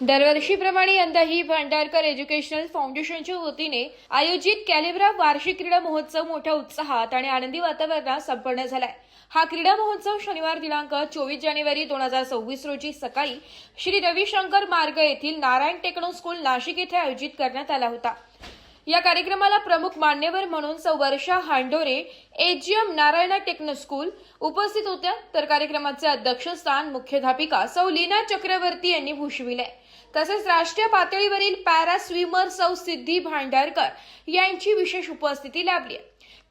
दरवर्षीप्रमाणे यंदाही भांडारकर एज्युकेशनल फाउंडेशनच्या वतीने आयोजित कॅलिब्रा वार्षिक क्रीडा महोत्सव मोठ्या उत्साहात आणि आनंदी वातावरणात संपन्न झालाय। हा क्रीडा महोत्सव शनिवार दिनांक 24 जानेवारी 2026 रोजी सकाळी श्री रविशंकर मार्ग येथील नारायण टेक्नो स्कूल नाशिक येथे आयोजित करण्यात आला होता। या कार्यक्रमाला प्रमुख मान्यवर म्हणून सौ वर्षा हांडोरे एजीएम नारायण टेक्नो स्कूल उपस्थित होत्या, तर कार्यक्रमाचे अध्यक्षस्थान मुख्याध्यापिका सौ लीना चक्रवर्ती यांनी भूषविले। तसेच राष्ट्रीय पातळीवरील पॅरा स्विमर सौ सिद्धी भांडारकर यांची विशेष उपस्थिती लाभली।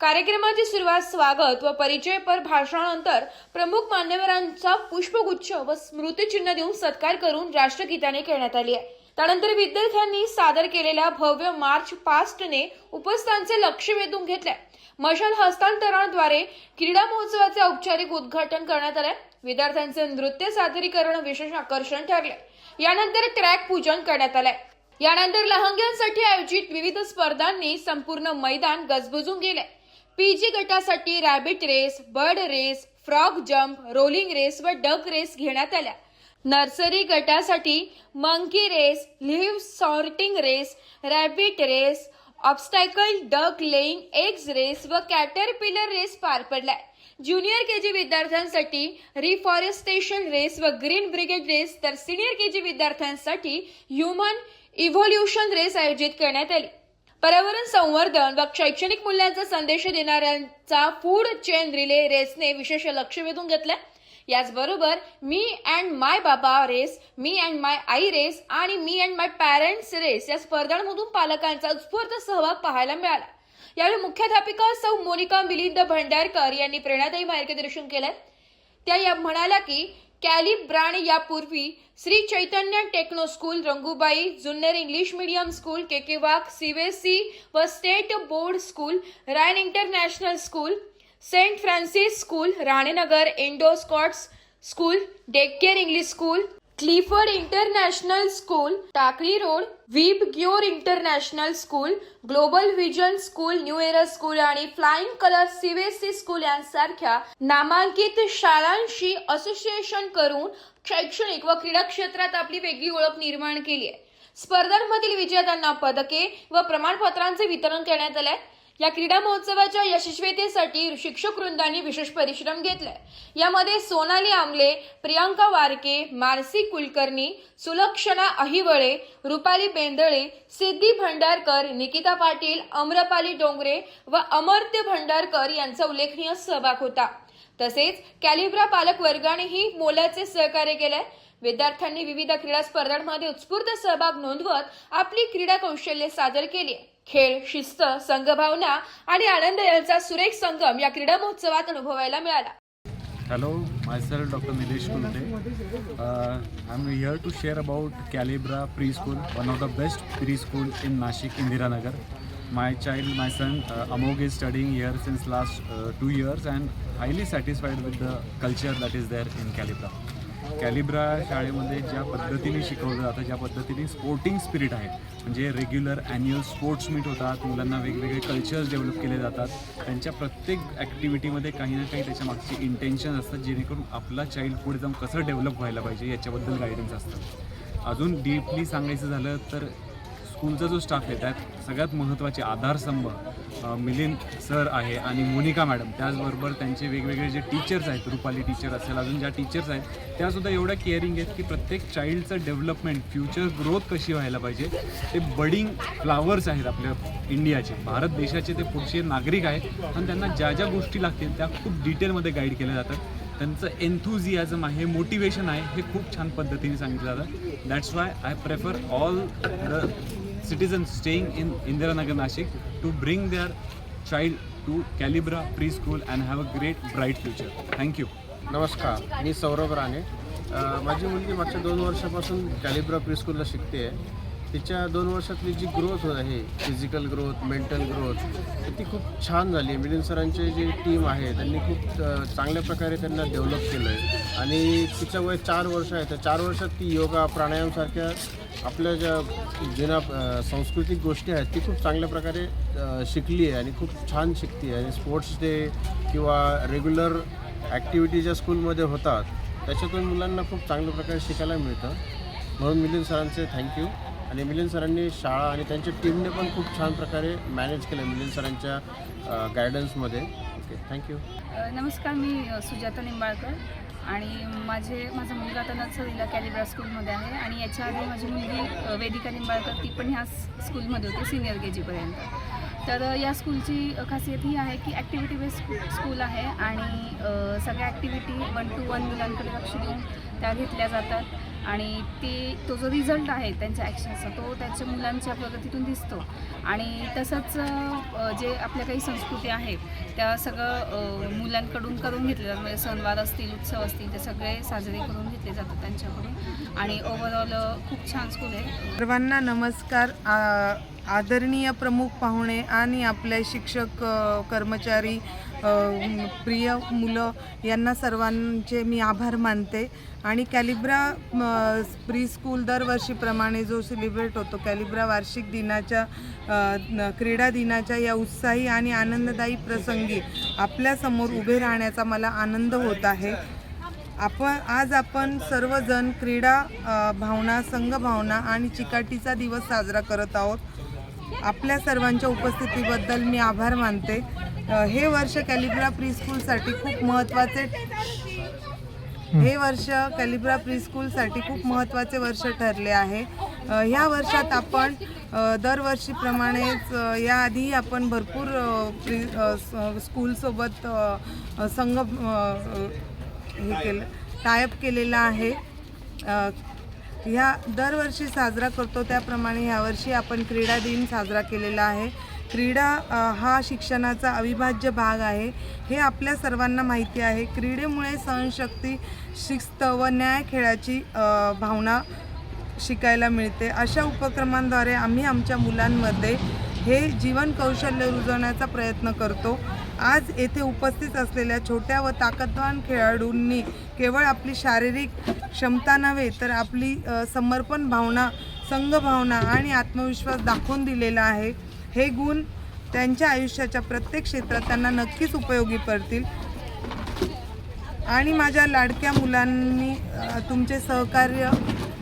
कार्यक्रमाची सुरुवात स्वागत व परिचयपर भाषणानंतर प्रमुख मान्यवरांचा पुष्पगुच्छ व स्मृतिचिन्ह देऊन सत्कार करून राष्ट्रगीताने करण्यात आली आहे। त्यानंतर विद्यार्थ्यांनी सादर केलेल्या भव्य मार्च पास्टने उपस्थितांचे लक्ष वेधून घेतले। मशाल हस्तांतरणाद्वारे क्रीडा महोत्सवाचे औपचारिक उद्घाटन करण्यात आले। विद्यार्थ्यांचे नृत्य सादरीकरण विशेष आकर्षण ठरले। यानंतर ट्रॅक पूजन करण्यात आले। यानंतर लहानग्यांसाठी आयोजित विविध स्पर्धांनी संपूर्ण मैदान गजबजून गेले। पीजी गटासाठी rabbit race, bird race, frog jump, rolling race व डक रेस घेण्यात आल्या। नर्सरी गटासाठी monkey race, leaf sorting race, rabbit race, obstacle duck laying eggs race व कॅटरपिलर रेस पार पडलाय। ज्युनियर केजी विद्यार्थ्यांसाठी रिफॉरेस्टेशन रेस व ग्रीन ब्रिगेड रेस, तर सिनियर केजी विद्यार्थ्यांसाठी ह्युमन इव्होल्युशन रेस आयोजित करण्यात आली। पर्यावरण संवर्धन व शैक्षणिक मूल्यांचा संदेश देणाऱ्यांचा फूड चेन रिले रेसने विशेष लक्ष वेधून घेतले। याचबरोबर मी अँड माय बाबा रेस, मी अँड माय आई रेस आणि me and my parents race या स्पर्धांमधून पालकांचा उत्स्फूर्त सहभाग पाहायला मिळाला। यावेळी मुख्याध्यापिका सौ मोनिका मिलिंद भांडारकर यांनी प्रेरणादायी मार्गदर्शन केले। त्या म्हणाल्या की कॅलिब्राने यापूर्वी Shri Chaitanya techno school, Rangubai Junnar English medium school, KK Wagh CBSE व state board school, Ryan international school, saint Francis school, Ranenagar, Indo Scots school, डेक्केर English school, Clifford international school, Takali road, Vibgyor international school, global vision school, new era school आणि flying colour CBSE school यांसारख्या नामांकित शाळांशी association करून शैक्षणिक व क्रीडा क्षेत्रात आपली वेगळी ओळख निर्माण केली आहे। स्पर्धांमधील विजेत्यांना पदके व प्रमाणपत्रांचे वितरण करण्यात आले। या क्रीडा महोत्सवाच्या यशस्वीतेसाठी शिक्षक वृंदांनी विशेष परिश्रम घेतले। यामध्ये सोनाली आमले, प्रियांका वारके, मानसी कुलकर्णी, सुलक्षणा अहिवळे, रुपाली बेंदळे, सिद्धी भांडारकर, निकिता पाटील, अम्रपाली डोंगरे व अमर्त्य भांडारकर यांचा उल्लेखनीय सहभाग होता। तसेच कॅलिब्रा पालक वर्गानेही मोलाचे सहकार्य केले। विद्यार्थ्यांनी विविध क्रीडा स्पर्धांमध्ये उत्स्फूर्त सहभाग नोंदवत आपली क्रीडा कौशल्ये सादर केली। खेळ, शिस्त, संघभावना आणि आनंद यांचा सुरेख संगम या क्रीडा महोत्सवात अनुभवायला मिळाला। Hello, myself Dr. Nilesh Kulte. I'm here to share about Calibra Preschool, one of the best preschool in Nashik, Indiranagar. My son Amog is studying here since last 2 years and highly satisfied with the culture that is there in Calibra. कॅलिब्रा शाळेमध्ये ज्या पद्धतीने शिकवलं जातं, ज्या पद्धतीने sporting spirit आहे, म्हणजे regular annual sports meet होतात, मुलांना वेगवेगळे कल्चर्स डेव्हलप केले जातात, त्यांच्या प्रत्येक ॲक्टिव्हिटीमध्ये काही ना काही त्याच्या मागची इंटेन्शन असतात, जेणेकरून आपला चाइल्ड पुढे जाऊन कसं डेव्हलप व्हायला पाहिजे याच्याबद्दल गायडन्स असतं। अजून डीपली सांगायचं झालं तर स्कूलचा जो स्टाफ आहे त्यात सगळ्यात महत्त्वाचे आधारस्तंभ मिलिंद सर आहे आणि मोनिका मॅडम, त्याचबरोबर त्यांचे वेगवेगळे जे टीचर्स आहेत, रुपाली टीचर असेल, अजून ज्या टीचर्स आहेत त्यासुद्धा एवढ्या केअरिंग आहेत की प्रत्येक चाइल्डचं डेव्हलपमेंट, फ्युचर ग्रोथ कशी व्हायला पाहिजे, ते बडिंग फ्लावर्स आहेत आपल्या इंडियाचे, भारत देशाचे ते पुढचे नागरिक आहेत आणि त्यांना ज्या ज्या गोष्टी लागतील त्या खूप डिटेलमध्ये गाईड केल्या जातात। त्यांचं एन्थुझियाझम आहे, मोटिवेशन आहे, हे खूप छान पद्धतीने सांगितलं जातं। That's why I prefer all the citizens staying in Indiranagar, Nashik to bring their child to Calibra Preschool and have a great bright future. Thank you. नमस्कार, मी सौरभ राणे। माझी मुलगी मागच्या 2 वर्षापासून कॅलिब्रा प्रीस्कूलला शिकते आहे। तिच्या 2 वर्षातली जी ग्रोथ आहे, फिजिकल ग्रोथ, मेंटल ग्रोथ, ती खूप छान झाली आहे। मिलिंद सरांची जी टीम आहे त्यांनी खूप चांगल्या प्रकारे त्यांना डेव्हलप केलं आहे आणि तिचं वय 4 वर्ष आहे। तर 4 वर्षात ती योगा, प्राणायामसारख्या आपल्या ज्या जुन्या सांस्कृतिक गोष्टी आहेत ती खूप चांगल्या प्रकारे शिकली आहे आणि खूप छान शिकते आहे। आणि स्पोर्ट्स डे किंवा रेग्युलर ॲक्टिव्हिटी ज्या स्कूलमध्ये होतात त्याच्यातून मुलांना खूप चांगल्या प्रकारे शिकायला मिळतं। म्हणून मिलिंद सरांचे थँक्यू. आणि मिलिंद सरांनी शाळा आणि त्यांच्या टीमने पण खूप छान प्रकारे मॅनेज केलं मिलिंद सरांच्या गायडन्समध्ये. Okay, thank you. नमस्कार, मी सुजाता निंबाळकर आणि माझा मुलगा आता नर्सरीला कॅलिब्रा स्कूलमध्ये आहे आणि याच्या आधी माझी मुलगी वेदिका निंबाळकर, ती पण ह्या स्कूलमध्ये होती सिनियर KG पर्यंत. तर या स्कूलची खासियत ही आहे की ॲक्टिव्हिटी बेस्ड स्कूल आहे आणि सगळ्या ॲक्टिव्हिटी 1 to 1 मुलांकडे लक्ष देऊन त्या घेतल्या जातात आणि तो जो रिझल्ट आहे त्यांच्या ॲक्शनचा तो त्याच्या मुलांच्या प्रगतीतून दिसतो. आणि तसंच जे आपल्या काही संस्कृती आहे त्या सगळं मुलांकडून करून घेतले जातात. म्हणजे सणवार असतील, उत्सव असतील, ते सगळे साजरे करून घेतले जातात त्यांच्याकडून. आणि ओव्हरऑल खूप छान स्कूल आहे. सर्वांना नमस्कार. आदरणीय प्रमुख पाहुणे आणि आपले शिक्षक, कर्मचारी, प्रिय मुलं यांना सर्वांचे मी आभार मानते. आणि कॅलिब्रा प्री स्कूल दरवर्षीप्रमाणे जो सेलिब्रेट होतो, कॅलिब्रा वार्षिक दिनाच्या क्रीडा दिनाच्या या उत्साही आणि आनंददायी प्रसंगी आपल्यासमोर उभे राहण्याचा मला आनंद होत आहे. आज आपण सर्वजण क्रीडा भावना, संघभावना आणि चिकाटीचा दिवस साजरा करत आहोत. आपल्या सर्वांच्या उपस्थितीबद्दल मी आभार मानते. हे वर्ष कॅलिब्रा प्री स्कूलसाठी खूप महत्त्वाचे वर्ष ठरले आहे. ह्या वर्षात आपण दरवर्षीप्रमाणेच याआधी आपण भरपूर स्कूलसोबत संघ टायअप केलेला आहे. ह्या दरवर्षी साजरा करतो त्याप्रमाणे ह्यावर्षी आपण क्रीडा दिन साजरा केलेला आहे. क्रीडा हा शिक्षणाचा अविभाज्य भाग आहे, हे आपल्या सर्वांना माहिती आहे. क्रीडेमुळे सहनशक्ती, शिस्त व न्याय खेळाची भावना शिकायला मिळते. अशा उपक्रमांद्वारे आम्ही आमच्या मुलांमध्ये हे जीवन कौशल्य रुजवण्याचा प्रयत्न करतो. आज येथे उपस्थित असलेल्या छोट्या व ताकदवान खेळाडूंनी केवळ आपली शारीरिक क्षमता नव्हे तर आपली समर्पण भावना, संघभावना आणि आत्मविश्वास दाखवून दिलेला आहे. हे गुण त्यांच्या आयुष्याच्या प्रत्येक क्षेत्रात त्यांना नक्कीच उपयोगी पडतील. आणि माझ्या लाडक्या मुलांनी तुमचे सहकार्य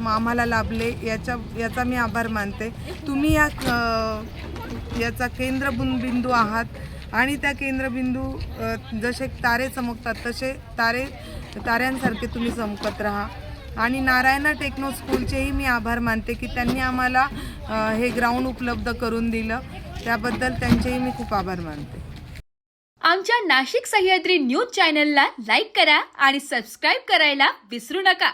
आम्हाला लाभले याचा मी आभार मानते. तुम्ही याचा केंद्रबिंदू आहात आणि त्या केंद्रबिंदू जसे तारे चमकतात तसे ताऱ्यांसारखे तुम्ही चमकत राहा. आणि नारायणा टेक्नो स्कूलचेही मी आभार मानते की त्यांनी आम्हाला हे ग्राउंड उपलब्ध करून दिलं. त्याबद्दल त्यांचेही मी खूप आभार मानते. आमच्या नाशिक सह्याद्री न्यूज चॅनलला लाईक करा आणि सबस्क्राईब करायला विसरू नका.